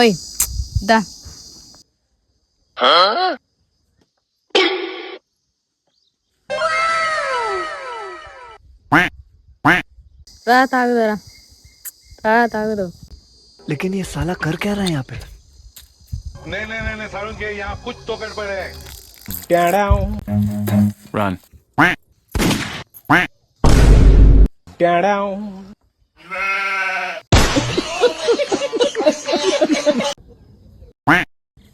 ఓయ్ దా రా తాగుదరా రా తాగుదు. लेकिन ये साला कर क्या रहा है यहाँ पे? नहीं सारुण के यहाँ कुछ तो गड़बड़ है. Run.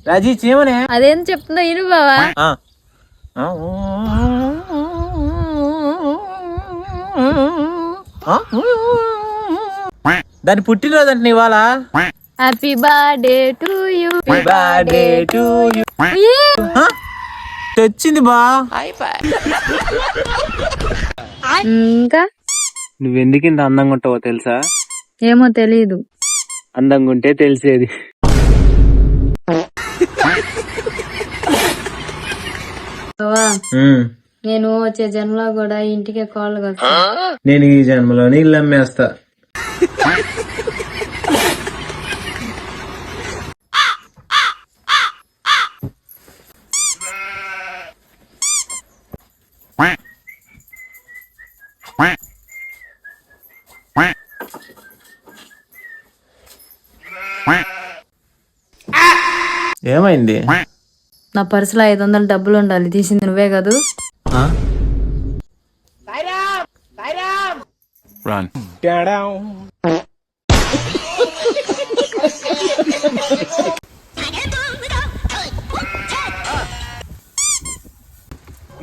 రాజీ చేయమనే అదేం చెప్తుందో ఇను బావా. దాని పుట్టినరోజు అంటే ఇవాళ. Happy birthday to you. Birthday to you. తెచ్చింది బా. ఇంకా నువ్వెందుకు ఇంత అందంగా ఉంటావో తెలుసా? ఏమో తెలీదు. అందంగా ఉంటే తెలిసేది. బావా, నేను వచ్చే జన్మలో కూడా ఇంటికే కాళ్ళు కదా. నేను ఈ జన్మలోని ఇల్లు అమ్మేస్తా. ఏమైంది? నా పర్సులో 500 డబ్బులు ఉండాలి. తీసింది నువ్వే కదూ. Run.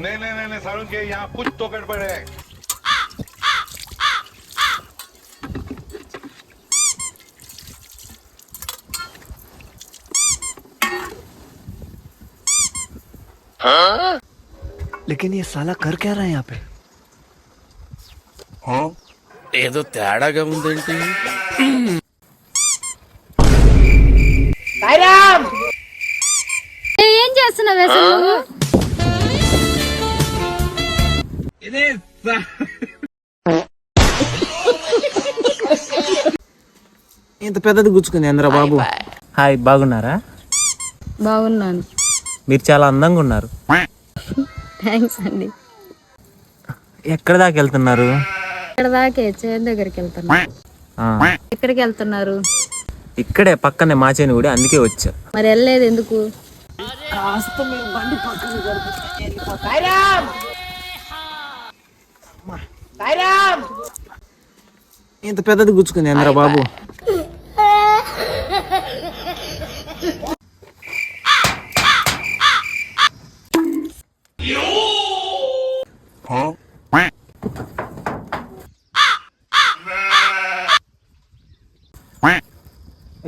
नहीं सारुण के यहाँ कुछ तो गड़बड़ है. लेकिन ये साला कर क्या रहा है यहाँ पे? ఏదో తేడాగా ఉందేంటి? ఏం చేస్తున్నావు అసలు నువ్వు? ఇంత పెద్దది గుచ్చుకుంది ఏంద్రా బాబు. హాయ్, బాగున్నారా? బాగున్నాను. మీరు చాలా అందంగా ఉన్నారు. థ్యాంక్స్ అండి. ఎక్కడ దాకా వెళ్తున్నారు? ఇక్కడ దాకే చేను దగ్గరికి వెళ్తున్నా. ఎక్కడికి వెళ్తున్నారు? ఇక్కడే పక్కనే మాచేని కూడా, అందుకే వచ్చా. మరి వెళ్ళలేదు ఎందుకు? ఇంత పెద్దది గుచ్చుకుంది ఏంద్రా బాబు.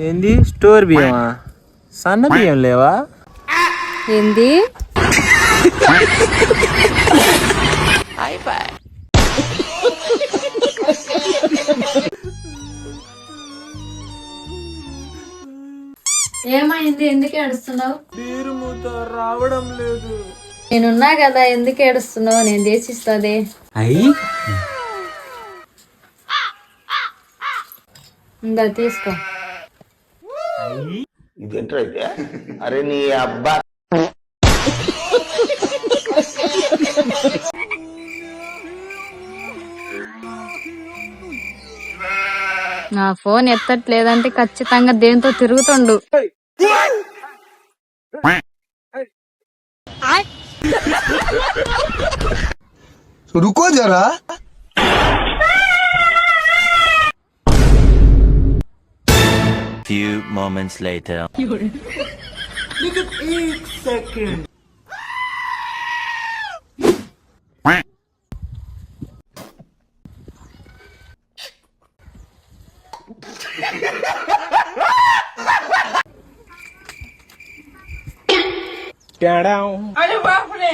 ఏంది స్టోర్ బియ్యమా? సన్న బియ్యం లేవా? ఏంది? ఏమైంది? ఎందుకు ఏడుస్తున్నావు? పేరు మూత రావడం లేదు. నేనున్నా కదా, ఎందుకు ఏడుస్తున్నావు? నేను చేసిస్తాదే. అయ్యి ఇందా తీసుకో. ఇదేంటైతే? అరే నీ అబ్బా. నా ఫోన్ ఎత్తట్లేదంటే ఖచ్చితంగా దేంతో తిరుగుతుండు. रुको जरा. Few moments later. అరే బాపురే.